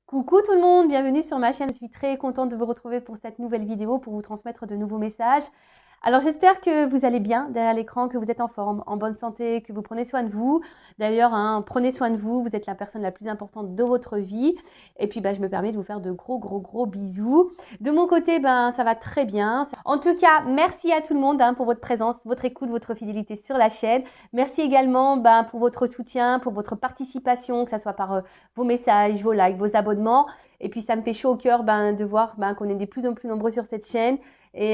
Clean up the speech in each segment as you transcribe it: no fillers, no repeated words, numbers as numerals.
Coucou tout le monde, bienvenue sur ma chaîne. Je suis très contente de vous retrouver pour cette nouvelle vidéo, pour vous transmettre de nouveaux messages. Alors j'espère que vous allez bien derrière l'écran, que vous êtes en forme, en bonne santé, que vous prenez soin de vous. D'ailleurs, prenez soin de vous, vous êtes la personne la plus importante de votre vie. Et puis je me permets de vous faire de gros bisous. De mon côté, ça va très bien. En tout cas, merci à tout le monde pour votre présence, votre écoute, votre fidélité sur la chaîne. Merci également pour votre soutien, pour votre participation, que ce soit par vos messages, vos likes, vos abonnements. Et puis ça me fait chaud au cœur de voir qu'on est de plus en plus nombreux sur cette chaîne. Et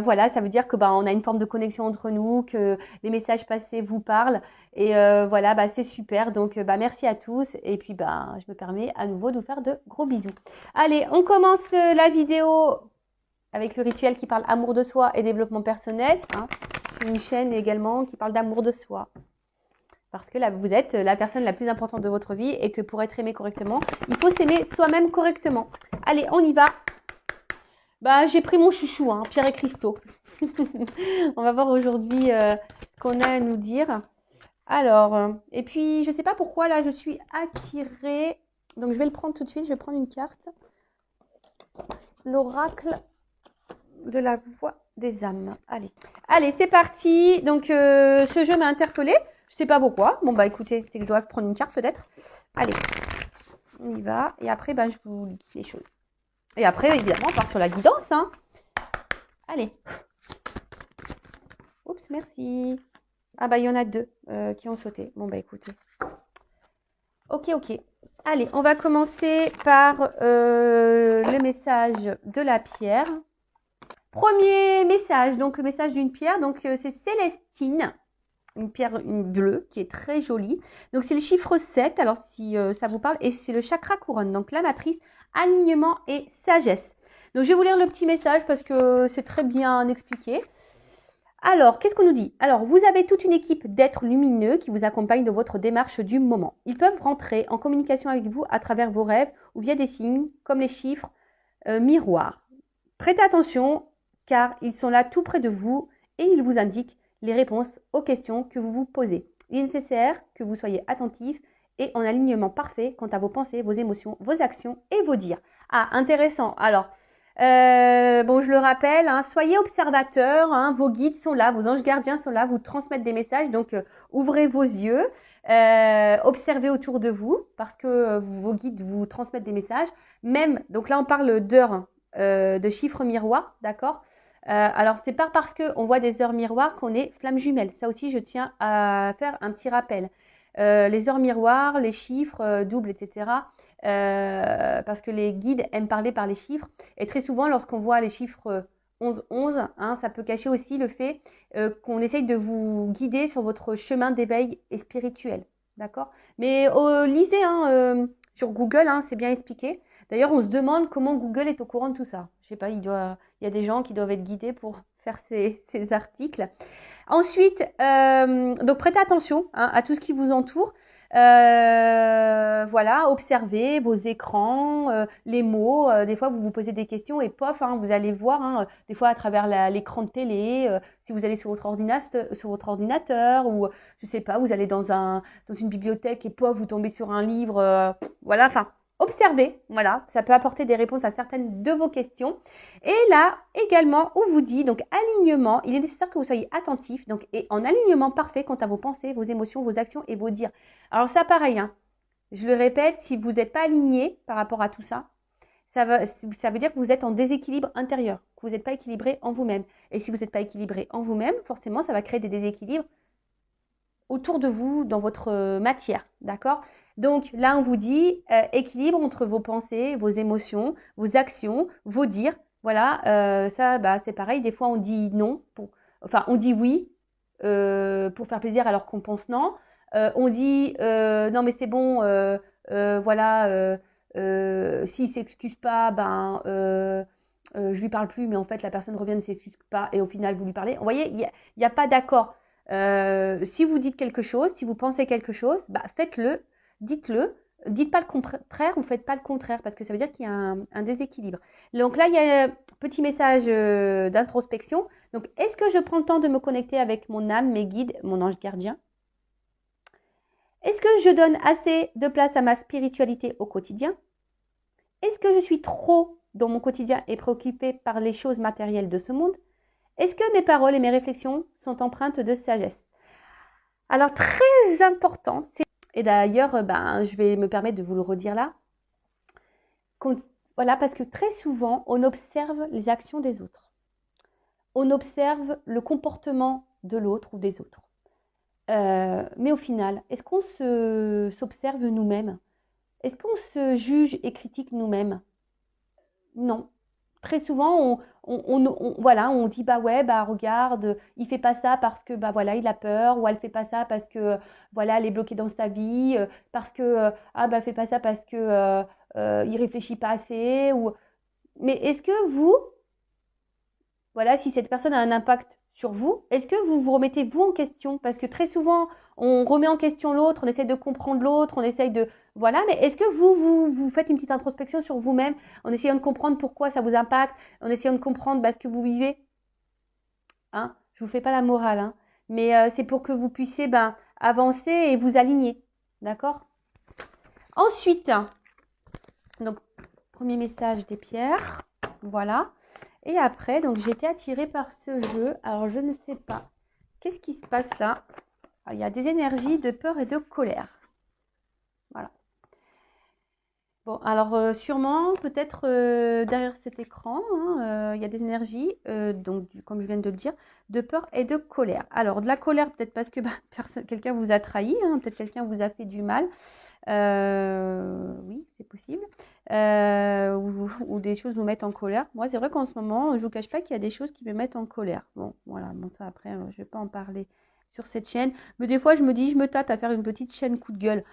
voilà, ça veut dire que on a une forme de connexion entre nous, que les messages passés vous parlent. Et voilà, c'est super. Donc merci à tous. Et puis je me permets à nouveau de vous faire de gros bisous. Allez, on commence la vidéo avec le rituel qui parle amour de soi et développement personnel. C'est une chaîne également qui parle d'amour de soi. Parce que là, vous êtes la personne la plus importante de votre vie et que pour être aimé correctement, il faut s'aimer soi-même correctement. Allez, on y va. J'ai pris mon chouchou, Pierre et Christo. On va voir aujourd'hui ce qu'on a à nous dire. Alors, et puis, je ne sais pas pourquoi, là, je suis attirée. Donc, je vais le prendre tout de suite. Je vais prendre une carte. L'oracle de la voix des âmes. Allez, c'est parti. Donc, ce jeu m'a interpellée. Je ne sais pas pourquoi. Bon, écoutez, c'est que je dois prendre une carte peut-être. Allez, on y va. Et après, je vous lis les choses. Et après, évidemment, on part sur la guidance. Allez. Oups, merci. Il y en a deux qui ont sauté. Bon, écoutez. Ok. Allez, on va commencer par le message de la pierre. Premier message, donc le message d'une pierre. Donc, c'est Célestine. Une pierre bleue qui est très jolie. Donc, c'est le chiffre 7. Alors, si ça vous parle. Et c'est le chakra couronne. Donc, la matrice, alignement et sagesse. Donc, je vais vous lire le petit message parce que c'est très bien expliqué. Alors, qu'est-ce qu'on nous dit? Alors, vous avez toute une équipe d'êtres lumineux qui vous accompagnent dans votre démarche du moment. Ils peuvent rentrer en communication avec vous à travers vos rêves ou via des signes comme les chiffres miroirs. Prêtez attention car ils sont là tout près de vous et ils vous indiquent les réponses aux questions que vous vous posez. Il est nécessaire que vous soyez attentif et en alignement parfait quant à vos pensées, vos émotions, vos actions et vos dires. Intéressant. Alors, je le rappelle, soyez observateurs, vos guides sont là, vos anges gardiens sont là, vous transmettent des messages, donc ouvrez vos yeux, observez autour de vous parce que vos guides vous transmettent des messages. Même, donc là on parle d'heures, de chiffres miroirs, d'accord? Alors, c'est pas parce qu'on voit des heures miroirs qu'on est flamme jumelle. Ça aussi, je tiens à faire un petit rappel. Les heures miroirs, les chiffres doubles, etc. Parce que les guides aiment parler par les chiffres. Et très souvent, lorsqu'on voit les chiffres 11, ça peut cacher aussi le fait qu'on essaye de vous guider sur votre chemin d'éveil et spirituel. D'accord? Mais lisez sur Google, c'est bien expliqué. D'ailleurs, on se demande comment Google est au courant de tout ça. Je sais pas, il y a des gens qui doivent être guidés pour faire ces articles. Ensuite, donc prêtez attention à tout ce qui vous entoure. Voilà, observez vos écrans, les mots. Des fois, vous vous posez des questions et pof, vous allez voir, des fois à travers l'écran de télé, si vous allez sur votre ordinateur ou je sais pas, vous allez dans une bibliothèque et pof, vous tombez sur un livre. Voilà, observez, voilà, ça peut apporter des réponses à certaines de vos questions. Et là, également, on vous dit, donc alignement, il est nécessaire que vous soyez attentif, donc et en alignement parfait quant à vos pensées, vos émotions, vos actions et vos dires. Alors ça, pareil, je le répète, si vous n'êtes pas aligné par rapport à tout ça, ça veut dire que vous êtes en déséquilibre intérieur, que vous n'êtes pas équilibré en vous-même. Et si vous n'êtes pas équilibré en vous-même, forcément, ça va créer des déséquilibres autour de vous, dans votre matière, d'accord? Donc là, on vous dit équilibre entre vos pensées, vos émotions, vos actions, vos dires. Voilà, ça, c'est pareil. Des fois, on dit non, on dit oui pour faire plaisir alors qu'on pense non. On dit non, mais c'est bon, voilà, s'il ne s'excuse pas, je lui parle plus, mais en fait, la personne revient, ne s'excuse pas, et au final, vous lui parlez. Vous voyez, il n'y a pas d'accord. Si vous dites quelque chose, si vous pensez quelque chose, faites-le, dites-le, dites pas le contraire ou faites pas le contraire parce que ça veut dire qu'il y a un déséquilibre. Donc là, il y a un petit message d'introspection. Donc, est-ce que je prends le temps de me connecter avec mon âme, mes guides, mon ange gardien? Est-ce que je donne assez de place à ma spiritualité au quotidien? Est-ce que je suis trop dans mon quotidien et préoccupée par les choses matérielles de ce monde? Est-ce que mes paroles et mes réflexions sont empreintes de sagesse? Alors, très important, et d'ailleurs, je vais me permettre de vous le redire là, voilà, parce que très souvent, on observe les actions des autres. On observe le comportement de l'autre ou des autres. Mais au final, est-ce qu'on s'observe nous-mêmes? Est-ce qu'on se juge et critique nous-mêmes? Non. Très souvent, voilà, on dit bah ouais, bah regarde, il fait pas ça parce que bah voilà, il a peur, ou elle fait pas ça parce que voilà, elle est bloquée dans sa vie, parce que ah bah fait pas ça parce que il réfléchit pas assez, ou mais est-ce que vous, voilà, si cette personne a un impact sur vous, est-ce que vous vous remettez vous en question? Parce que très souvent, on remet en question l'autre, on essaie de comprendre l'autre, on essaye de... Voilà, mais est-ce que vous faites une petite introspection sur vous-même en essayant de comprendre pourquoi ça vous impacte, en essayant de comprendre ce que vous vivez? Hein? Je ne vous fais pas la morale, hein, mais c'est pour que vous puissiez avancer et vous aligner. D'accord? Ensuite, donc, premier message des pierres. Voilà. Et après, donc j'ai été attirée par ce jeu. Alors, je ne sais pas. Qu'est-ce qui se passe là? Il y a des énergies de peur et de colère. Voilà. Bon, alors sûrement, peut-être derrière cet écran, hein, il y a des énergies, donc comme je viens de le dire, de peur et de colère. Alors, de la colère, peut-être parce que quelqu'un vous a trahi, hein, peut-être quelqu'un vous a fait du mal. Oui, c'est possible. Ou des choses vous mettent en colère. Moi, c'est vrai qu'en ce moment, je ne vous cache pas qu'il y a des choses qui me mettent en colère. Bon, voilà, bon ça après, je ne vais pas en parler sur cette chaîne. Mais des fois, je me dis, je me tâte à faire une petite chaîne coup de gueule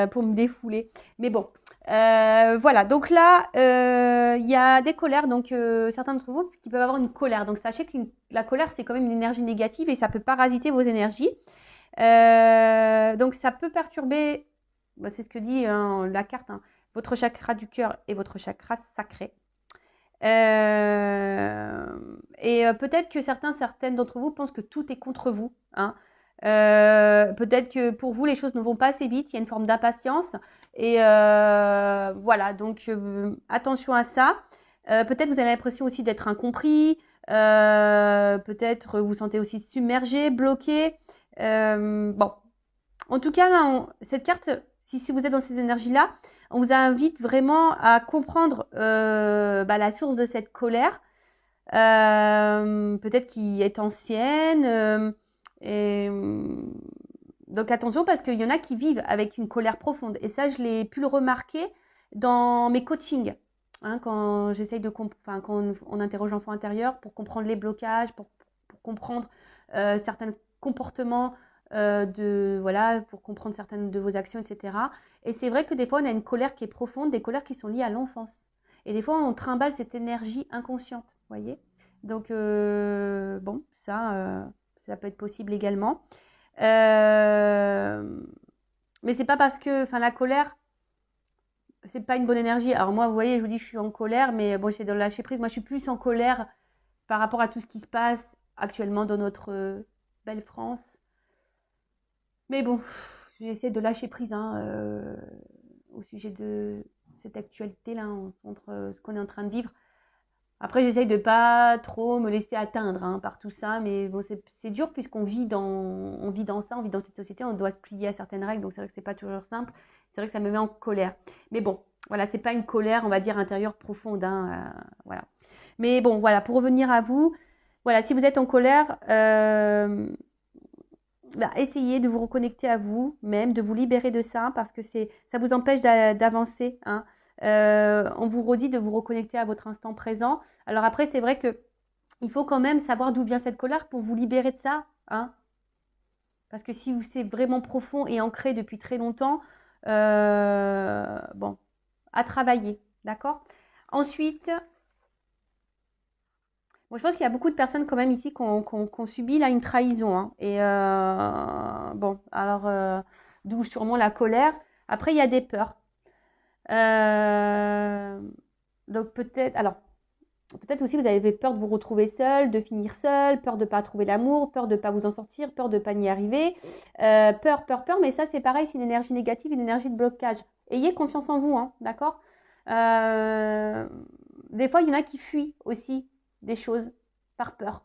pour me défouler. Mais bon, voilà. Donc là, il y a des colères. Donc, certains d'entre vous qui peuvent avoir une colère. Donc, sachez que la colère, c'est quand même une énergie négative et ça peut parasiter vos énergies. Donc, ça peut perturber... C'est ce que dit la carte, hein, votre chakra du cœur et votre chakra sacré. Peut-être que certaines d'entre vous pensent que tout est contre vous. Hein. Peut-être que pour vous, les choses ne vont pas assez vite. Il y a une forme d'impatience. Et voilà, donc attention à ça. Peut-être vous avez l'impression aussi d'être incompris. Peut-être vous sentez aussi submergé, bloqué. Bon, en tout cas, là, cette carte... Si vous êtes dans ces énergies-là, on vous invite vraiment à comprendre la source de cette colère, peut-être qui est ancienne. Donc attention, parce qu'il y en a qui vivent avec une colère profonde. Et ça, je l'ai pu le remarquer dans mes coachings. Hein, quand j'essaye quand on interroge l'enfant intérieur pour comprendre les blocages, pour comprendre certains comportements, pour comprendre certaines de vos actions, etc. Et c'est vrai que des fois, on a une colère qui est profonde, des colères qui sont liées à l'enfance. Et des fois, on trimballe cette énergie inconsciente, vous voyez. Donc, bon, ça peut être possible également. Mais c'est pas parce que, la colère, c'est pas une bonne énergie. Alors moi, vous voyez, je vous dis, je suis en colère, mais bon, j'essaie de lâcher prise. Moi, je suis plus en colère par rapport à tout ce qui se passe actuellement dans notre belle France. Mais bon, j'essaie de lâcher prise au sujet de cette actualité-là, entre ce qu'on est en train de vivre. Après, j'essaye de pas trop me laisser atteindre par tout ça, mais bon, c'est dur puisqu'on vit on vit dans ça, on vit dans cette société, on doit se plier à certaines règles, donc c'est vrai que c'est pas toujours simple. C'est vrai que ça me met en colère. Mais bon, voilà, c'est pas une colère, on va dire, intérieure profonde, voilà. Mais bon, voilà, pour revenir à vous, voilà, si vous êtes en colère, essayez de vous reconnecter à vous-même, de vous libérer de ça, parce que ça vous empêche d'avancer. Hein. On vous redit de vous reconnecter à votre instant présent. Alors après, c'est vrai que il faut quand même savoir d'où vient cette colère pour vous libérer de ça. Hein. Parce que si c'est vraiment profond et ancré depuis très longtemps, bon, à travailler. D'accord? Ensuite... Bon, je pense qu'il y a beaucoup de personnes quand même ici qui ont subi là une trahison. Hein. Et bon, alors d'où sûrement la colère. Après, il y a des peurs. Donc peut-être aussi vous avez peur de vous retrouver seul, de finir seul, peur de ne pas trouver l'amour, peur de ne pas vous en sortir, peur de ne pas y arriver. Peur, mais ça c'est pareil, c'est une énergie négative, une énergie de blocage. Ayez confiance en vous, hein, d'accord? Des fois, il y en a qui fuient aussi des choses par peur.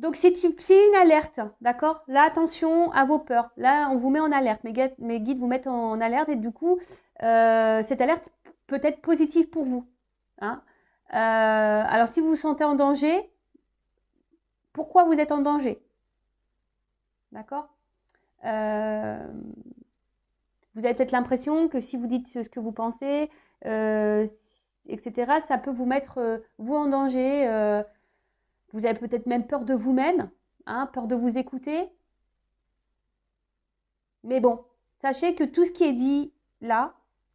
Donc, c'est une alerte, d'accord? Là, attention à vos peurs. Là, on vous met en alerte. Mes guides vous mettent en alerte et du coup, cette alerte peut être positive pour vous. Hein. Alors, si vous vous sentez en danger, pourquoi vous êtes en danger? D'accord? Vous avez peut-être l'impression que si vous dites ce que vous pensez, etc., ça peut vous mettre, vous, en danger. Vous avez peut-être même peur de vous-même, hein, peur de vous écouter. Mais bon, sachez que tout ce qui est dit là,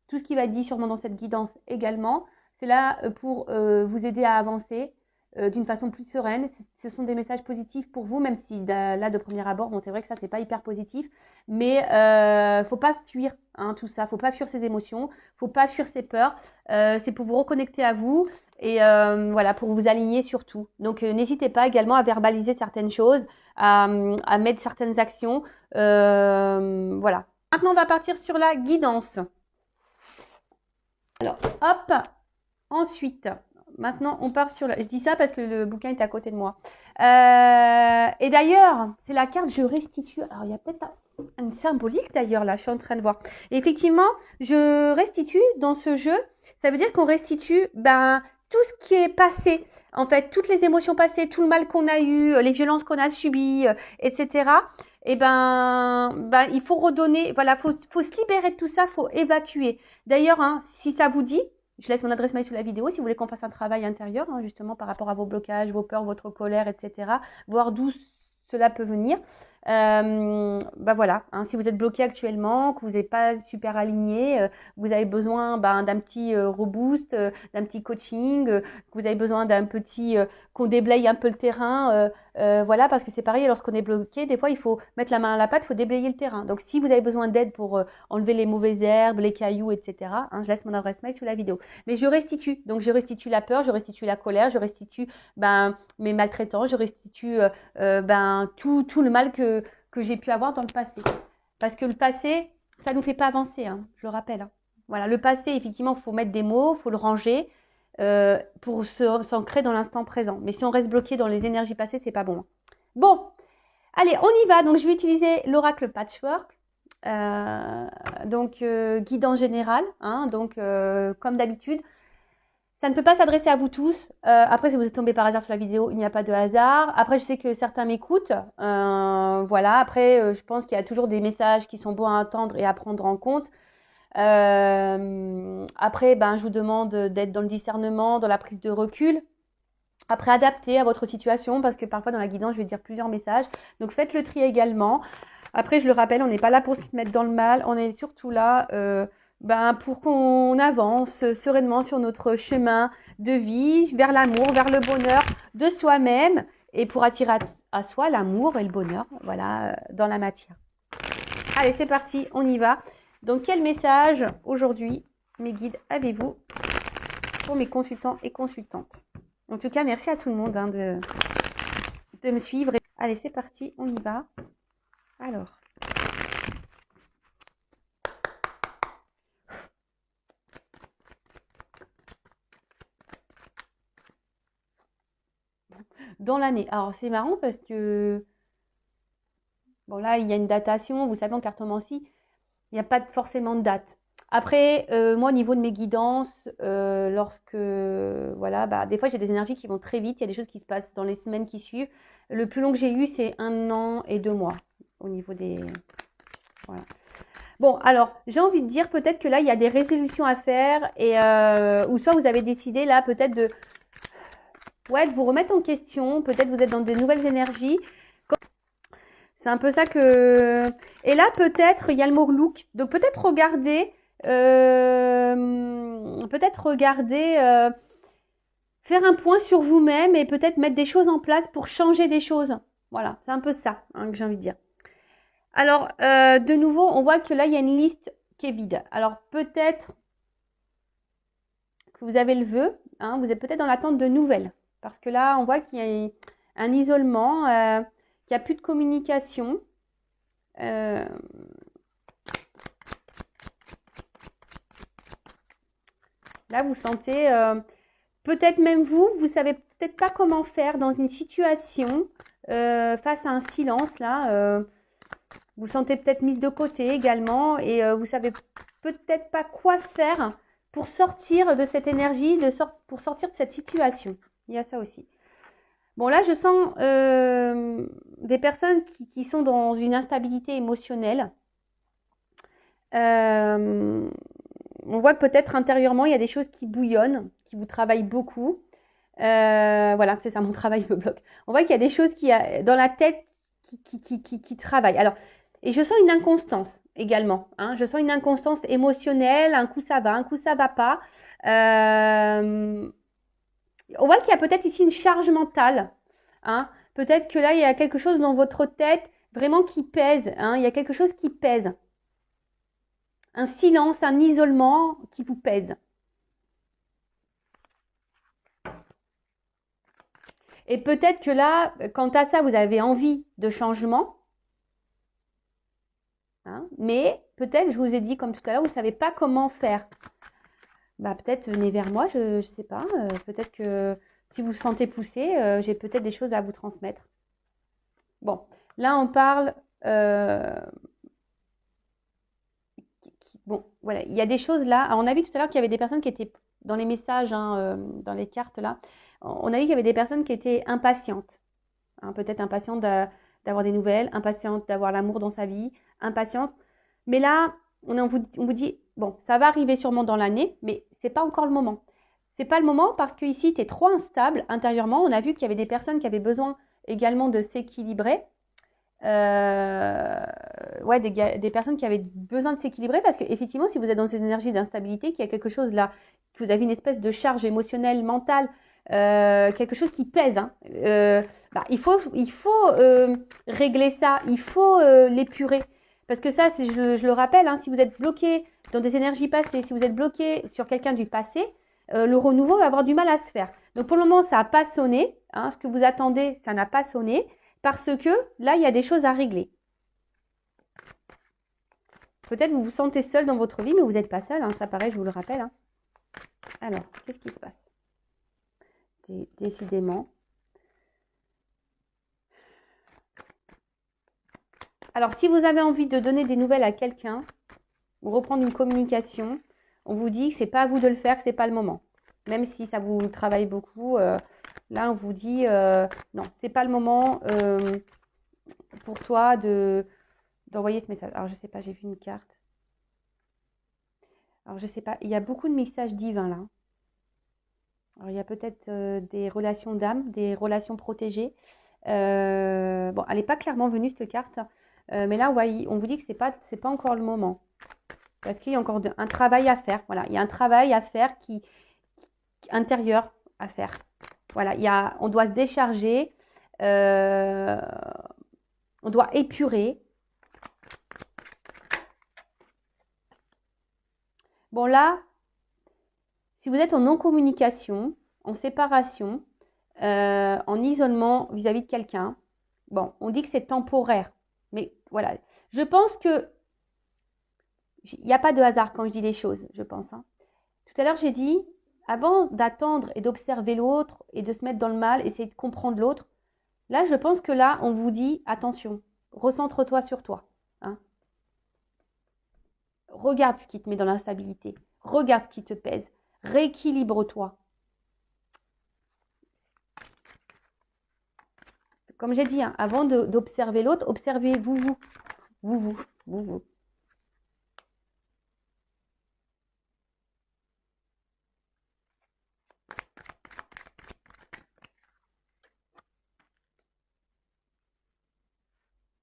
tout ce qui va être dit sûrement dans cette guidance également, c'est là pour vous aider à avancer d'une façon plus sereine. Ce sont des messages positifs pour vous, même si là, de premier abord, bon, c'est vrai que ça, c'est pas hyper positif. Mais faut pas fuir tout ça, faut pas fuir ses émotions, faut pas fuir ses peurs. C'est pour vous reconnecter à vous et voilà, pour vous aligner surtout. Donc, n'hésitez pas également à verbaliser certaines choses, à mettre certaines actions. Voilà. Maintenant, on va partir sur la guidance. Alors, hop. Ensuite, maintenant, on part sur la... Je dis ça parce que le bouquin est à côté de moi. Et d'ailleurs, c'est la carte « Je restitue ». Alors, il y a peut-être une symbolique d'ailleurs, là, je suis en train de voir. Et effectivement, je restitue dans ce jeu. Ça veut dire qu'on restitue tout ce qui est passé. En fait, toutes les émotions passées, tout le mal qu'on a eu, les violences qu'on a subies, etc. Et il faut redonner, voilà, faut se libérer de tout ça, faut évacuer. D'ailleurs, si ça vous dit, je laisse mon adresse mail sous la vidéo si vous voulez qu'on fasse un travail intérieur, justement par rapport à vos blocages, vos peurs, votre colère, etc. Voir d'où cela peut venir. Voilà, si vous êtes bloqué actuellement, que vous n'êtes pas super aligné, vous avez besoin d'un petit reboost, d'un petit coaching, que vous avez besoin d'un petit qu'on déblaye un peu le terrain, voilà, parce que c'est pareil, lorsqu'on est bloqué, des fois il faut mettre la main à la pâte, il faut déblayer le terrain. Donc si vous avez besoin d'aide pour enlever les mauvaises herbes, les cailloux, etc., je laisse mon adresse mail sous la vidéo. Mais je restitue, donc je restitue la peur, je restitue la colère, je restitue mes maltraitants, je restitue tout le mal que j'ai pu avoir dans le passé. Parce que le passé, ça ne nous fait pas avancer, je le rappelle. Voilà, le passé, effectivement, il faut mettre des mots, il faut le ranger pour s'ancrer dans l'instant présent. Mais si on reste bloqué dans les énergies passées, c'est pas bon. Bon, allez, on y va. Donc, je vais utiliser l'oracle Patchwork. Guidance générale, donc comme d'habitude. Ça ne peut pas s'adresser à vous tous. Après, si vous êtes tombé par hasard sur la vidéo, il n'y a pas de hasard. Après, je sais que certains m'écoutent. Voilà. Après, je pense qu'il y a toujours des messages qui sont bons à entendre et à prendre en compte. Après, je vous demande d'être dans le discernement, dans la prise de recul. Après, adapté à votre situation, parce que parfois, dans la guidance, je vais dire plusieurs messages. Donc, faites le tri également. Après, je le rappelle, on n'est pas là pour se mettre dans le mal. On est surtout là... pour qu'on avance sereinement sur notre chemin de vie, vers l'amour, vers le bonheur de soi-même et pour attirer à soi l'amour et le bonheur, voilà, dans la matière. Allez, c'est parti, on y va. Donc, quel message aujourd'hui, mes guides, avez-vous pour mes consultants et consultantes? En tout cas, merci à tout le monde de me suivre. Allez, c'est parti, on y va. Alors. Dans l'année. Alors, c'est marrant parce que, bon, là, il y a une datation. Vous savez, en cartomancie, il n'y a pas forcément de date. Après, moi, au niveau de mes guidances, lorsque, voilà, des fois, j'ai des énergies qui vont très vite. Il y a des choses qui se passent dans les semaines qui suivent. Le plus long que j'ai eu, c'est 1 an et 2 mois au niveau des... Voilà. Bon, alors, j'ai envie de dire peut-être que là, il y a des résolutions à faire et ou soit vous avez décidé, là, peut-être de vous remettre en question. Peut-être vous êtes dans des nouvelles énergies. C'est un peu ça que... Et là, peut-être, il y a le mot look. Donc, peut-être regarder... faire un point sur vous-même et peut-être mettre des choses en place pour changer des choses. Voilà, c'est un peu ça que j'ai envie de dire. Alors, de nouveau, on voit que là, il y a une liste qui est vide. Alors, peut-être que vous avez le vœu. Vous êtes peut-être dans l'attente de nouvelles. Parce que là, on voit qu'il y a un isolement, qu'il n'y a plus de communication. Là, vous sentez, peut-être même vous savez peut-être pas comment faire dans une situation face à un silence, là. Vous sentez peut-être mise de côté également et vous savez peut-être pas quoi faire pour sortir de cette énergie, pour sortir de cette situation. Il y a ça aussi. Bon, là, je sens des personnes qui sont dans une instabilité émotionnelle. On voit que peut-être intérieurement, il y a des choses qui bouillonnent, qui vous travaillent beaucoup. Voilà, c'est ça, mon travail me bloque. On voit qu'il y a des choses dans la tête qui travaillent. Alors, et je sens une inconstance également. Hein. Je sens une inconstance émotionnelle. Un coup ça va, un coup ça va pas. On voit qu'il y a peut-être ici une charge mentale. Hein. Peut-être que là, il y a quelque chose dans votre tête vraiment qui pèse. Hein. Il y a quelque chose qui pèse. Un silence, un isolement qui vous pèse. Et peut-être que là, quant à ça, vous avez envie de changement. Hein, mais peut-être, je vous ai dit comme tout à l'heure, vous ne savez pas comment faire. Bah, peut-être venez vers moi, je ne sais pas. Peut-être que si vous vous sentez poussé, j'ai peut-être des choses à vous transmettre. Bon, là on parle... bon, voilà, il y a des choses là. Alors, on a vu tout à l'heure qu'il y avait des personnes qui étaient dans les messages, hein, dans les cartes là. On a vu qu'il y avait des personnes qui étaient impatientes. Hein, peut-être impatientes d'avoir des nouvelles, impatientes d'avoir l'amour dans sa vie, impatience. Mais là, on vous dit, bon, ça va arriver sûrement dans l'année, mais c'est pas encore le moment. C'est pas le moment parce que ici, tu es trop instable intérieurement. On a vu qu'il y avait des personnes qui avaient besoin également de s'équilibrer. Ouais, des personnes qui avaient besoin de s'équilibrer parce qu'effectivement, si vous êtes dans cette énergie d'instabilité, qu'il y a quelque chose là, que vous avez une espèce de charge émotionnelle, mentale, quelque chose qui pèse, hein, bah, il faut régler ça, il faut l'épurer. Parce que ça, je le rappelle, hein, si vous êtes bloqué dans des énergies passées, si vous êtes bloqué sur quelqu'un du passé, le renouveau va avoir du mal à se faire. Donc pour le moment, ça n'a pas sonné. Hein, ce que vous attendez, ça n'a pas sonné. Parce que là, il y a des choses à régler. Peut-être vous vous sentez seul dans votre vie, mais vous n'êtes pas seul. Hein, ça paraît, je vous le rappelle. Hein. Alors, qu'est-ce qui se passe? Décidément. Alors, si vous avez envie de donner des nouvelles à quelqu'un, ou reprendre une communication, on vous dit que ce n'est pas à vous de le faire, que ce n'est pas le moment. Même si ça vous travaille beaucoup, là, on vous dit non, ce n'est pas le moment pour toi d'envoyer ce message. Alors, je ne sais pas, j'ai vu une carte. Alors, je ne sais pas, il y a beaucoup de messages divins là. Alors, il y a peut-être des relations d'âme, des relations protégées. Bon, elle n'est pas clairement venue cette carte, mais là, ouais, on vous dit que c'est pas encore le moment. Parce qu'il y a encore un travail à faire. Voilà, il y a un travail à faire intérieur à faire. Voilà, on doit se décharger, on doit épurer. Bon là, si vous êtes en non-communication, en séparation, en isolement vis-à-vis de quelqu'un, bon, on dit que c'est temporaire. Mais voilà, je pense que il n'y a pas de hasard quand je dis les choses, je pense. Hein. Tout à l'heure, j'ai dit, avant d'attendre et d'observer l'autre et de se mettre dans le mal, essayer de comprendre l'autre, là, je pense que là, on vous dit, attention, recentre-toi sur toi. Hein. Regarde ce qui te met dans l'instabilité. Regarde ce qui te pèse. Rééquilibre-toi. Comme j'ai dit, hein, avant d'observer l'autre, observez-vous, vous.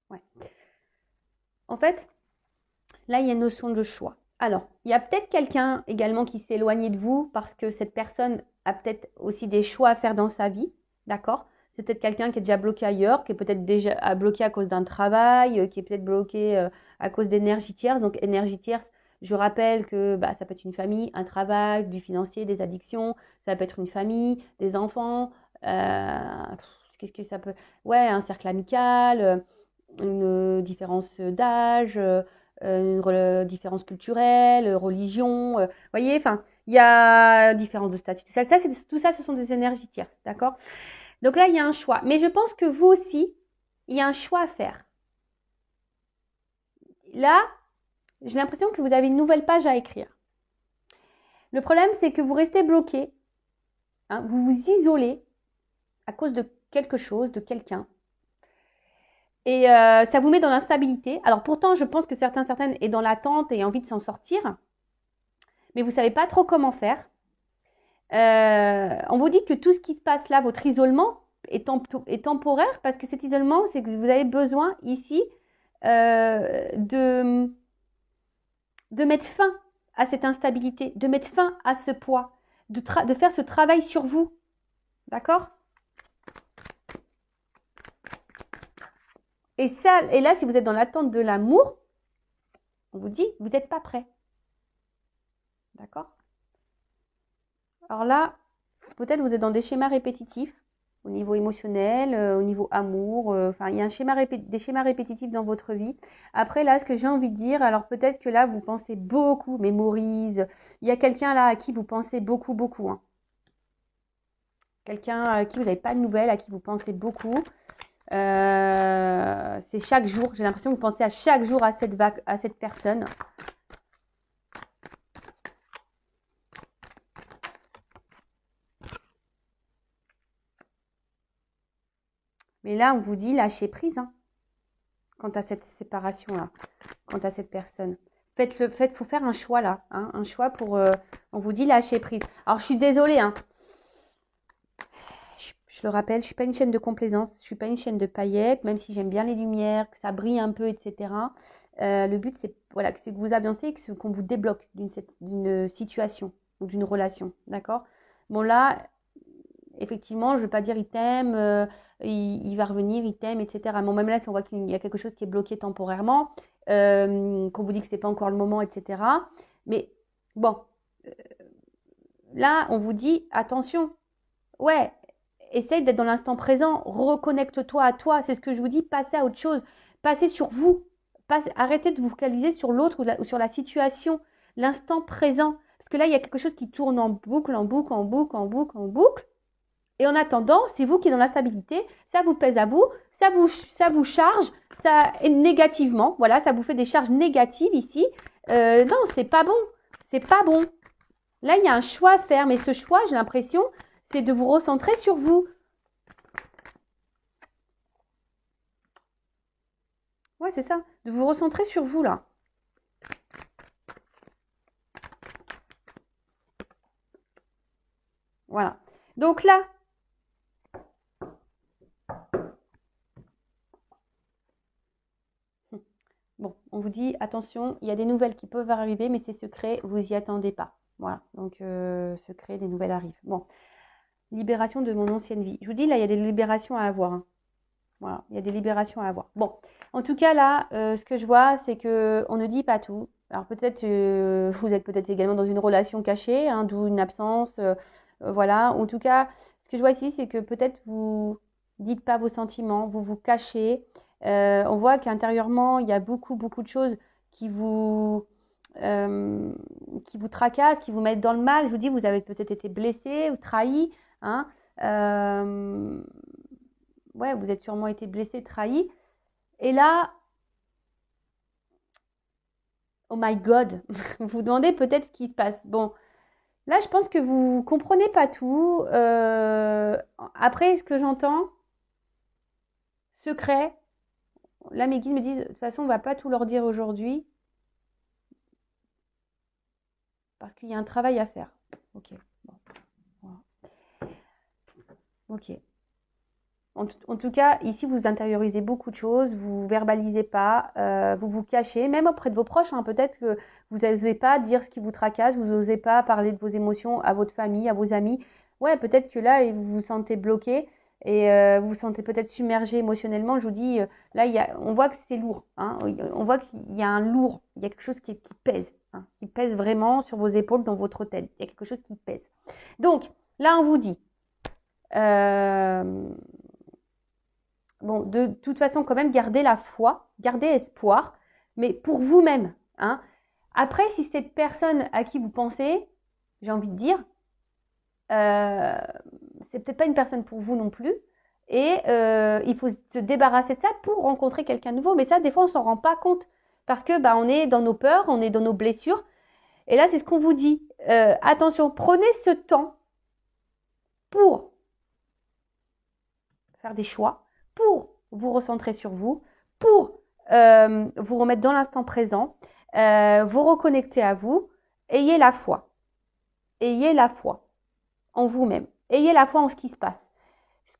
Ouais. En fait, là, il y a une notion de choix. Alors, il y a peut-être quelqu'un également qui s'est éloigné de vous parce que cette personne a peut-être aussi des choix à faire dans sa vie, d'accord? C'est peut-être quelqu'un qui est déjà bloqué ailleurs, qui est peut-être déjà bloqué à cause d'un travail, qui est peut-être bloqué à cause d'énergie tierce. Donc, énergie tierce, je rappelle que bah, ça peut être une famille, un travail, du financier, des addictions, ça peut être une famille, des enfants, qu'est-ce que ça peut... Ouais, un cercle amical, une différence d'âge, différence culturelle, religion, voyez, enfin, il y a différence de statut. Tout ça, ce sont des énergies tierces, d'accord? Donc là, il y a un choix. Mais je pense que vous aussi, il y a un choix à faire. Là, j'ai l'impression que vous avez une nouvelle page à écrire. Le problème, c'est que vous restez bloqué, hein, vous vous isolez à cause de quelque chose, de quelqu'un. Et ça vous met dans l'instabilité. Alors pourtant, je pense que certaines est dans l'attente et envie de s'en sortir. Mais vous ne savez pas trop comment faire. On vous dit que tout ce qui se passe là, votre isolement, est temporaire parce que cet isolement, c'est que vous avez besoin ici de mettre fin à cette instabilité, de mettre fin à ce poids, de faire ce travail sur vous. D'accord? Et là, si vous êtes dans l'attente de l'amour, on vous dit, vous n'êtes pas prêt. D'accord? Alors là, peut-être vous êtes dans des schémas répétitifs au niveau émotionnel, au niveau amour. Enfin, il y a des schémas répétitifs dans votre vie. Après, là, ce que j'ai envie de dire, alors peut-être que là, vous pensez beaucoup, mémorise. Il y a quelqu'un là à qui vous pensez beaucoup, beaucoup. Hein. Quelqu'un à qui vous n'avez pas de nouvelles, à qui vous pensez beaucoup. C'est chaque jour. J'ai l'impression que vous pensez à chaque jour à cette personne. Mais là, on vous dit lâcher prise hein, quant à cette séparation-là, quant à cette personne. Faut faire un choix là, hein, un choix pour. On vous dit lâcher prise. Alors, je suis désolée, hein. Je le rappelle, je suis pas une chaîne de complaisance, je suis pas une chaîne de paillettes, même si j'aime bien les lumières, que ça brille un peu, etc. Le but, c'est voilà, que vous avancez, qu'on vous débloque d'une situation ou d'une relation, d'accord? Bon là, effectivement, je ne veux pas dire il t'aime, il va revenir, il t'aime, etc. Bon, même là, si on voit qu'il y a quelque chose qui est bloqué temporairement, qu'on vous dit que ce n'est pas encore le moment, etc. Mais bon, là, on vous dit attention, ouais, essaye d'être dans l'instant présent, reconnecte-toi à toi, c'est ce que je vous dis, passez à autre chose, passez sur vous, arrêtez de vous focaliser sur l'autre ou sur la situation, l'instant présent. Parce que là, il y a quelque chose qui tourne en boucle, en boucle, en boucle, en boucle, en boucle. Et en attendant, c'est vous qui êtes dans l'instabilité, ça vous pèse à vous, ça vous charge, ça négativement, voilà, ça vous fait des charges négatives ici. Non, c'est pas bon, c'est pas bon. Là, il y a un choix à faire, mais ce choix, j'ai l'impression, c'est de vous recentrer sur vous. Ouais, c'est ça, de vous recentrer sur vous là. Voilà. Donc là, bon, on vous dit, attention, il y a des nouvelles qui peuvent arriver, mais c'est secret, vous n'y attendez pas. Voilà, donc secret, des nouvelles arrivent. Bon, libération de mon ancienne vie. Je vous dis, là, il y a des libérations à avoir. Hein. Voilà, il y a des libérations à avoir. Bon, en tout cas, là, ce que je vois, c'est qu'on ne dit pas tout. Alors peut-être, vous êtes peut-être également dans une relation cachée, hein, d'où une absence. Voilà, en tout cas, ce que je vois ici, c'est que peut-être vous dites pas vos sentiments, vous vous cachez. On voit qu'intérieurement, il y a beaucoup, beaucoup de choses qui vous tracassent, qui vous mettent dans le mal. Je vous dis, vous avez peut-être été blessé ou trahi. Hein, ouais, vous êtes sûrement été blessé, trahi. Et là, oh my God, vous vous demandez peut-être ce qui se passe. Bon, là, je pense que vous comprenez pas tout. Après, ce que j'entends, secret. Là, mes guides me disent, de toute façon, on va pas tout leur dire aujourd'hui. Parce qu'il y a un travail à faire. Ok. Bon. Voilà. Ok. En tout cas, ici, vous intériorisez beaucoup de choses, vous verbalisez pas, vous vous cachez, même auprès de vos proches. Hein, peut-être que vous n'osez pas dire ce qui vous tracasse, vous n'osez pas parler de vos émotions à votre famille, à vos amis. Ouais, peut-être que là, vous vous sentez bloqué et vous vous sentez peut-être submergé émotionnellement. Je vous dis, là, on voit que c'est lourd. Hein, on voit qu'il y a un lourd, il y a quelque chose qui pèse, hein, qui pèse vraiment sur vos épaules dans votre tête. Il y a quelque chose qui pèse. Donc, là, on vous dit... bon, de toute façon, quand même, gardez la foi, gardez espoir. mais pour vous-même. Hein. Après, si cette personne à qui vous pensez, j'ai envie de dire, c'est peut-être pas une personne pour vous non plus. Et il faut se débarrasser de ça pour rencontrer quelqu'un de nouveau. Mais ça, des fois, on s'en rend pas compte. Parce que on est dans nos peurs, on est dans nos blessures. Et là, c'est ce qu'on vous dit. Attention, prenez ce temps pour faire des choix, pour vous recentrer sur vous, pour vous remettre dans l'instant présent, vous reconnecter à vous. Ayez la foi. Ayez la foi en vous-même. Ayez la foi en ce qui se passe.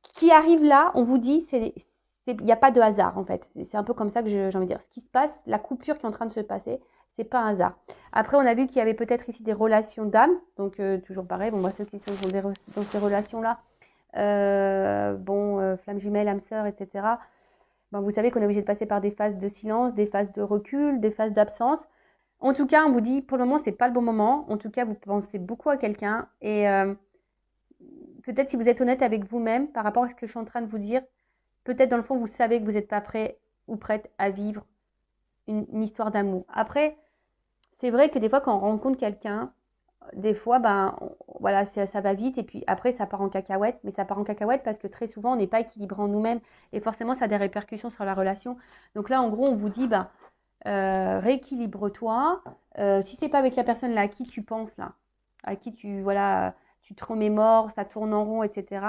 Ce qui arrive là, on vous dit, il n'y a pas de hasard en fait. C'est un peu comme ça que j'ai envie de dire. Ce qui se passe, la coupure qui est en train de se passer, c'est pas un hasard. Après, on a vu qu'il y avait peut-être ici des relations d'âme. Donc, toujours pareil. Bon, moi, ceux qui sont dans ces relations-là, flamme jumelle, âme sœur, etc. Vous savez qu'on est obligé de passer par des phases de silence, des phases de recul, des phases d'absence. En tout cas, on vous dit, pour le moment, c'est pas le bon moment. En tout cas, vous pensez beaucoup à quelqu'un. Et peut-être si vous êtes honnête avec vous-même par rapport à ce que je suis en train de vous dire, peut-être dans le fond, vous savez que vous n'êtes pas prêt ou prête à vivre une histoire d'amour. Après, c'est vrai que des fois, quand on rencontre quelqu'un, des fois, voilà, ça va vite et puis après, ça part en cacahuète. Mais ça part en cacahuète parce que très souvent, on n'est pas équilibré en nous-mêmes et forcément, ça a des répercussions sur la relation. Donc là, en gros, on vous dit, rééquilibre-toi. Si c'est pas avec la personne là à qui tu penses là, à qui tu te remémores, ça tourne en rond, etc.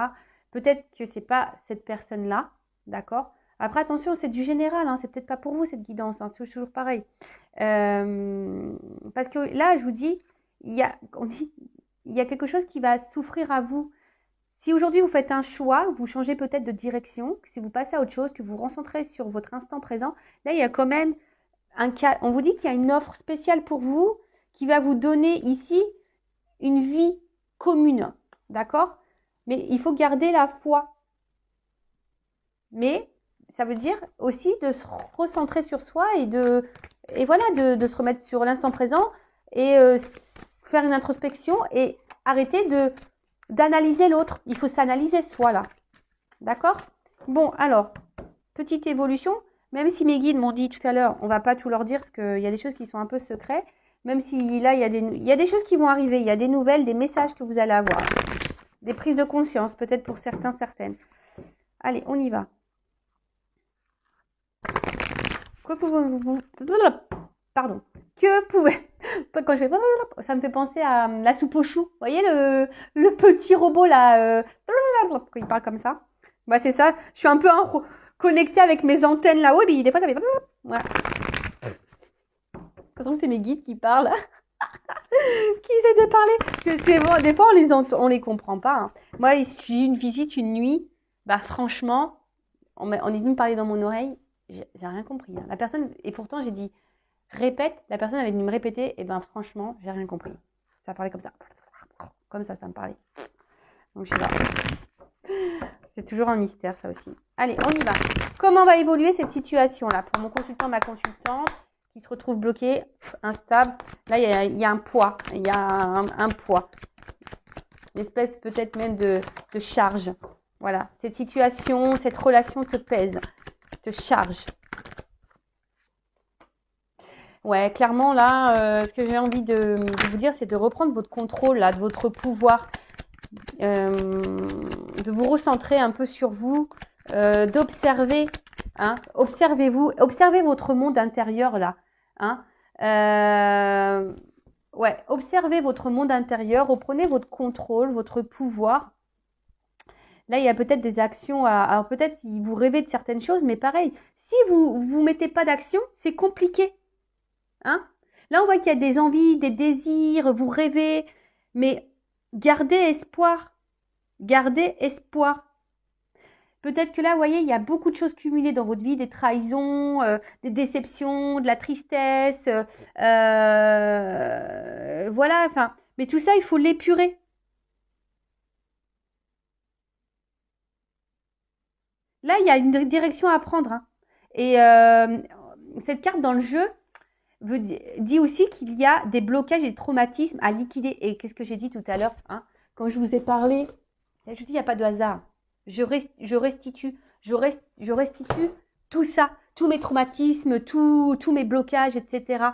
Peut-être que c'est pas cette personne là, d'accord. Après attention, c'est du général, hein, c'est peut-être pas pour vous cette guidance, hein, c'est toujours pareil. Parce que là, je vous dis, il y a quelque chose qui va souffrir à vous. Si aujourd'hui vous faites un choix, vous changez peut-être de direction, si vous passez à autre chose, que vous vous recentrez sur votre instant présent, là il y a quand même un cas, on vous dit qu'il y a une offre spéciale pour vous qui va vous donner ici une vie commune, d'accord? Mais il faut garder la foi. Mais ça veut dire aussi de se recentrer sur soi et de se remettre sur l'instant présent et faire une introspection et arrêter d'analyser l'autre. Il faut s'analyser soi là, d'accord? Bon, alors, petite évolution. Même si mes guides m'ont dit tout à l'heure, on ne va pas tout leur dire parce qu'il y a des choses qui sont un peu secrets. Même si là, il y a des choses qui vont arriver. Il y a des nouvelles, des messages que vous allez avoir. Des prises de conscience, peut-être pour certains, certaines. Allez, on y va. Que pouvez-vous... Pardon. Que pouvez... Quand je fais... Ça me fait penser à la soupe aux choux. Vous voyez le petit robot là quand il parle comme ça. C'est ça. Je suis un peu connectée avec mes antennes là-haut. Et des fois, ça fait... Voilà. De toute façon, c'est mes guides qui parlent. Qui essaient de parler. Que c'est bon. Des fois, on les comprend pas. Hein. Moi, j'ai eu une visite une nuit. Franchement, on est venu me parler dans mon oreille. J'ai rien compris. Hein. La personne, et pourtant, j'ai dit, répète. La personne, elle est venue me répéter. Et franchement, j'ai rien compris. Ça parlait comme ça. Comme ça me parlait. Donc, je sais pas. C'est toujours un mystère, ça aussi. Allez, on y va. Comment va évoluer cette situation-là pour mon consultant, ma consultante qui se retrouve bloqué, instable. Là, il y a un poids. Il y a un poids. Une espèce peut-être même de charge. Voilà. Cette situation, cette relation te pèse, te charge. Ouais, clairement, là, ce que j'ai envie de vous dire, c'est de reprendre votre contrôle, là, de votre pouvoir. De vous recentrer un peu sur vous, d'observer, hein, observez-vous, observez votre monde intérieur là, hein, observez votre monde intérieur, reprenez votre contrôle, votre pouvoir. Là, il y a peut-être des actions, alors peut-être vous rêvez de certaines choses, mais pareil, si vous mettez pas d'action, c'est compliqué, hein. Là, on voit qu'il y a des envies, des désirs, vous rêvez, mais gardez espoir. Gardez espoir. Peut-être que là, vous voyez, il y a beaucoup de choses cumulées dans votre vie, des trahisons, des déceptions, de la tristesse. Voilà, mais tout ça, il faut l'épurer. Là, il y a une direction à prendre. Hein. Et cette carte dans le jeu dit aussi qu'il y a des blocages et des traumatismes à liquider. Et qu'est-ce que j'ai dit tout à l'heure, hein, quand je vous ai parlé, je dis, il n'y a pas de hasard. Je restitue tout ça, tous mes traumatismes, tous mes blocages, etc.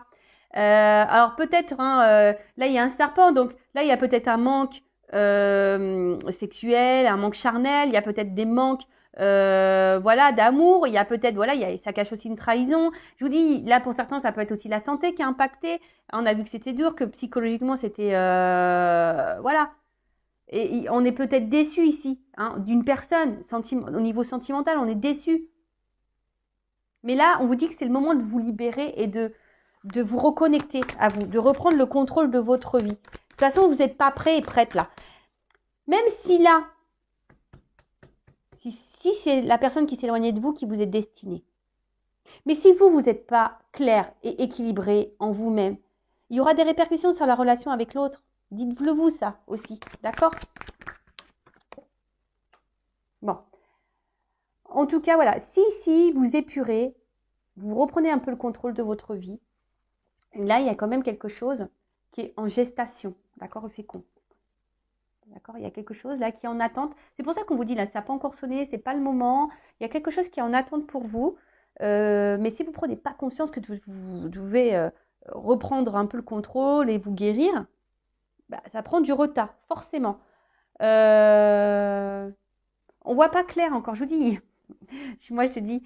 Alors peut-être, hein, là il y a un serpent, donc là il y a peut-être un manque sexuel, un manque charnel, il y a peut-être des manques voilà, d'amour, il y a peut-être, voilà, ça cache aussi une trahison. Je vous dis, là pour certains, ça peut être aussi la santé qui est impactée. On a vu que c'était dur, que psychologiquement c'était, voilà. Et on est peut-être déçu ici, hein, d'une personne, au niveau sentimental, on est déçu. Mais là, on vous dit que c'est le moment de vous libérer et de vous reconnecter à vous, de reprendre le contrôle de votre vie. De toute façon, vous n'êtes pas prêt et prête là. Même si là, si c'est la personne qui s'éloignait de vous qui vous est destinée. Mais si vous n'êtes pas clair et équilibré en vous-même, il y aura des répercussions sur la relation avec l'autre. Dites-le vous ça aussi, d'accord? Bon. En tout cas, voilà. Si vous épurez, vous reprenez un peu le contrôle de votre vie. Là, il y a quand même quelque chose qui est en gestation, d'accord, au fécond. D'accord, il y a quelque chose là qui est en attente. C'est pour ça qu'on vous dit là, ça n'a pas encore sonné, c'est pas le moment. Il y a quelque chose qui est en attente pour vous. Mais si vous ne prenez pas conscience que vous devez reprendre un peu le contrôle et vous guérir, bah, ça prend du retard, forcément. On ne voit pas clair encore, je vous dis. Moi, je te dis,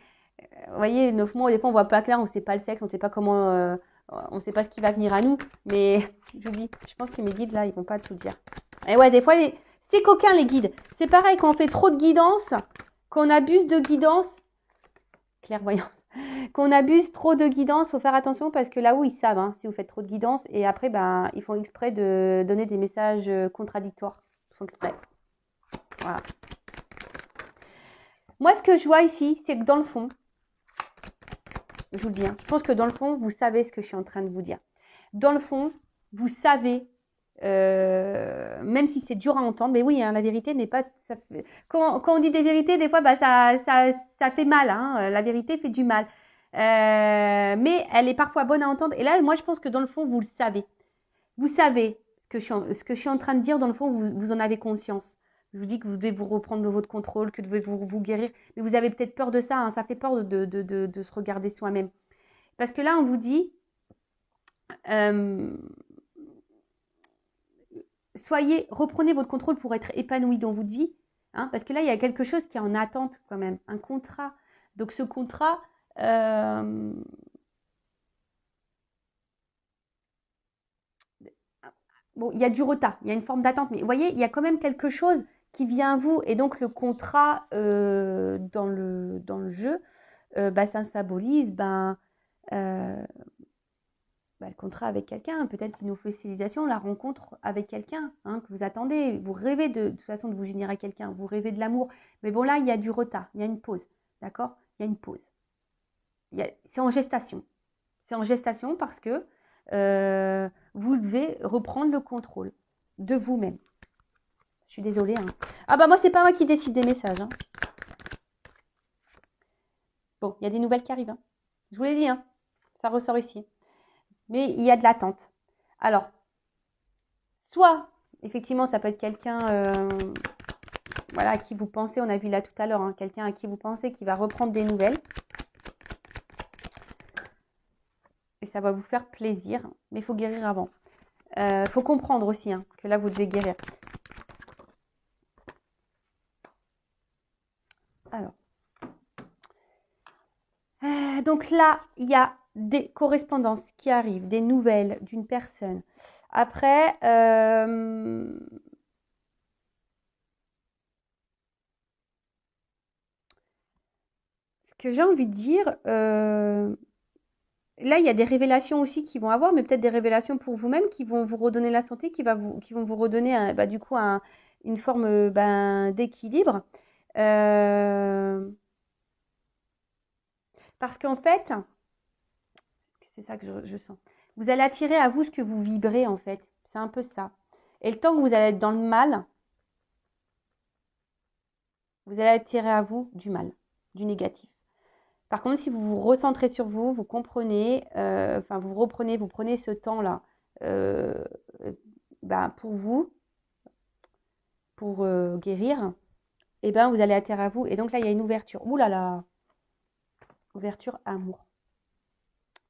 vous voyez, 9 mois, des fois, on ne voit pas clair, on ne sait pas le sexe, on ne sait pas comment, on ne sait pas ce qui va venir à nous. Mais je vous dis, je pense que mes guides, là, ils ne vont pas tout dire. Et ouais, des fois, c'est coquin, les guides. C'est pareil, quand on fait trop de guidance, quand on abuse de guidance, clairvoyance, qu'on abuse trop de guidance, il faut faire attention parce que là où ils savent, hein, si vous faites trop de guidance, et après, ben, ils font exprès de donner des messages contradictoires. Ils font exprès. Voilà. Moi, ce que je vois ici, c'est que dans le fond, je vous le dis, hein, je pense que dans le fond, vous savez ce que je suis en train de vous dire. Dans le fond, vous savez, même si c'est dur à entendre, mais oui, hein, la vérité n'est pas... Quand on dit des vérités, des fois, bah, ça fait mal. Hein, la vérité fait du mal. Mais elle est parfois bonne à entendre. Et là, moi, je pense que dans le fond, vous le savez. Vous savez ce que je suis en train de dire. Dans le fond, vous en avez conscience. Je vous dis que vous devez vous reprendre votre contrôle, que vous devez vous guérir. Mais vous avez peut-être peur de ça. Hein, ça fait peur de se regarder soi-même. Parce que là, on vous dit... reprenez votre contrôle pour être épanoui dans votre vie. Hein, parce que là, il y a quelque chose qui est en attente quand même. Un contrat. Donc ce contrat... bon, il y a du retard, il y a une forme d'attente, mais vous voyez, il y a quand même quelque chose qui vient à vous. Et donc, le contrat dans le jeu, bah, ça symbolise le contrat avec quelqu'un, peut-être une officialisation, la rencontre avec quelqu'un hein, que vous attendez. Vous rêvez de toute façon de vous unir à quelqu'un, vous rêvez de l'amour. Mais bon, là, il y a du retard, il y a une pause, d'accord? Il y a une pause. C'est en gestation. C'est en gestation parce que vous devez reprendre le contrôle de vous-même. Je suis désolée. Hein. Ah bah moi, c'est pas moi qui décide des messages. Hein. Bon, il y a des nouvelles qui arrivent. Hein. Je vous l'ai dit, hein. Ça ressort ici. Mais il y a de l'attente. Alors, soit, effectivement, ça peut être quelqu'un voilà, à qui vous pensez, on a vu là tout à l'heure, hein, quelqu'un à qui vous pensez qui va reprendre des nouvelles. Et ça va vous faire plaisir, mais il faut guérir avant. Faut comprendre aussi hein, que là, vous devez guérir. Alors. Donc là, il y a des correspondances qui arrivent, des nouvelles d'une personne. Après, ce que j'ai envie de dire, là, il y a des révélations aussi qui vont avoir, mais peut-être des révélations pour vous-même qui vont vous redonner la santé, qui vont vous redonner du coup une forme d'équilibre. Parce qu'en fait, c'est ça que je sens. Vous allez attirer à vous ce que vous vibrez en fait. C'est un peu ça. Et le temps que vous allez être dans le mal, vous allez attirer à vous du mal, du négatif. Par contre, si vous vous recentrez sur vous, vous comprenez, vous prenez ce temps-là pour vous, pour guérir, et ben vous allez atterrir à vous. Et donc là, il y a une ouverture. Ouh là là. Ouverture amour.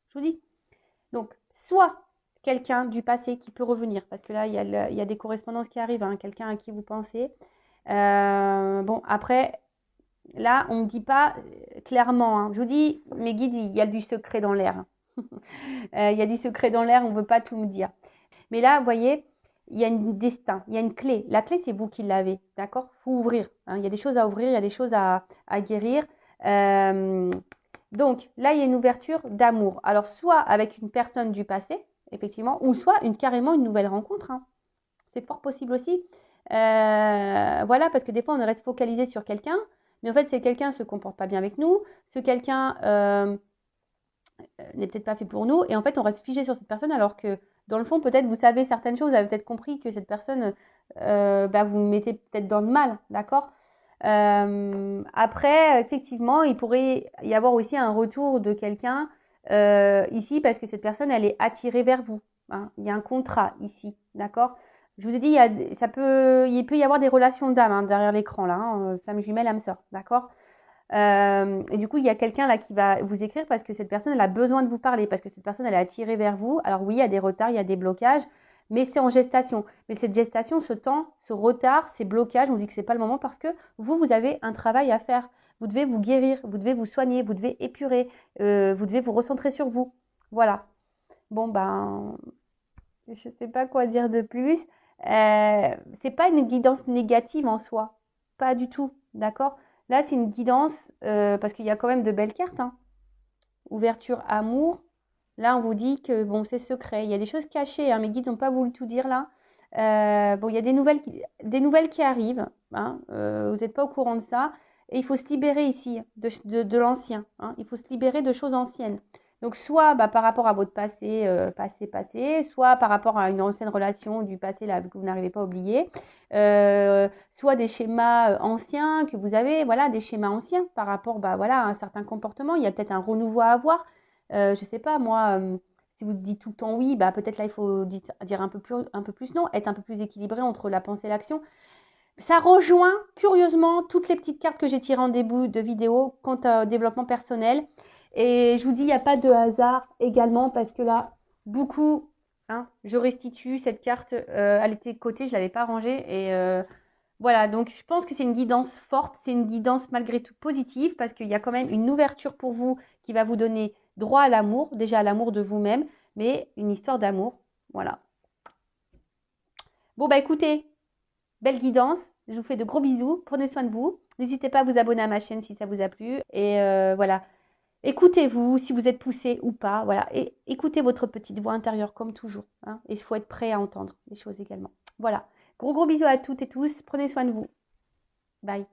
Je vous dis. Donc, soit quelqu'un du passé qui peut revenir, parce que là, il y a des correspondances qui arrivent, hein, quelqu'un à qui vous pensez. Bon, après, là, on ne me dit pas clairement. Hein. Je vous dis, mes guides, il y a du secret dans l'air. Il y a du secret dans l'air, on ne veut pas tout me dire. Mais là, vous voyez, il y a un destin, il y a une clé. La clé, c'est vous qui l'avez, d'accord? Il faut ouvrir. Hein. Il y a des choses à ouvrir, il y a des choses à guérir. Donc, là, il y a une ouverture d'amour. Alors, soit avec une personne du passé, effectivement, ou soit carrément une nouvelle rencontre. Hein. C'est fort possible aussi. Voilà, parce que des fois, on reste focalisé sur quelqu'un, mais en fait, c'est quelqu'un ne se comporte pas bien avec nous. Ce quelqu'un n'est peut-être pas fait pour nous. Et en fait, on reste figé sur cette personne alors que, dans le fond, peut-être vous savez certaines choses, vous avez peut-être compris que cette personne, vous mettez peut-être dans le mal, d'accord? Après, effectivement, il pourrait y avoir aussi un retour de quelqu'un ici parce que cette personne, elle est attirée vers vous. Hein. Il y a un contrat ici, d'accord? Je vous ai dit, il peut y avoir des relations d'âme hein, derrière l'écran là, hein, flamme jumelle, âme sœur, d'accord? Et du coup, il y a quelqu'un là qui va vous écrire parce que cette personne, elle a besoin de vous parler, parce que cette personne, elle est attirée vers vous. Alors oui, il y a des retards, il y a des blocages, mais c'est en gestation. Mais cette gestation, ce temps, ce retard, ces blocages, on dit que c'est pas le moment parce que vous avez un travail à faire. Vous devez vous guérir, vous devez vous soigner, vous devez épurer, vous devez vous recentrer sur vous. Voilà. Bon, ben, je sais pas quoi dire de plus. C'est pas une guidance négative en soi. Pas du tout. D'accord? Là, c'est une guidance parce qu'il y a quand même de belles cartes. Hein. Ouverture, amour. Là, on vous dit que bon, c'est secret. Il y a des choses cachées. Hein. Mes guides n'ont pas voulu tout dire là. Bon, il y a des nouvelles qui arrivent. Hein. Vous n'êtes pas au courant de ça. Et il faut se libérer ici de l'ancien. Hein. Il faut se libérer de choses anciennes. Donc, soit par rapport à votre passé, passé, soit par rapport à une ancienne relation du passé là, que vous n'arrivez pas à oublier, soit des schémas anciens que vous avez, voilà, des schémas anciens par rapport voilà, à un certain comportement. Il y a peut-être un renouveau à avoir. Je ne sais pas, moi, si vous dites tout le temps oui, peut-être là, il faut dire un peu plus non, être un peu plus équilibré entre la pensée et l'action. Ça rejoint curieusement toutes les petites cartes que j'ai tirées en début de vidéo quant au développement personnel. Et je vous dis, il n'y a pas de hasard également parce que là, beaucoup, hein, je restitue cette carte, elle était de côté, je ne l'avais pas rangée. Et voilà, donc je pense que c'est une guidance forte, c'est une guidance malgré tout positive parce qu'il y a quand même une ouverture pour vous qui va vous donner droit à l'amour, déjà à l'amour de vous-même, mais une histoire d'amour. Voilà. Bon, écoutez, belle guidance. Je vous fais de gros bisous. Prenez soin de vous. N'hésitez pas à vous abonner à ma chaîne si ça vous a plu. Et voilà. Écoutez-vous si vous êtes poussé ou pas. Voilà. Et écoutez votre petite voix intérieure comme toujours. Hein. Et il faut être prêt à entendre les choses également. Voilà. Gros bisous à toutes et tous. Prenez soin de vous. Bye.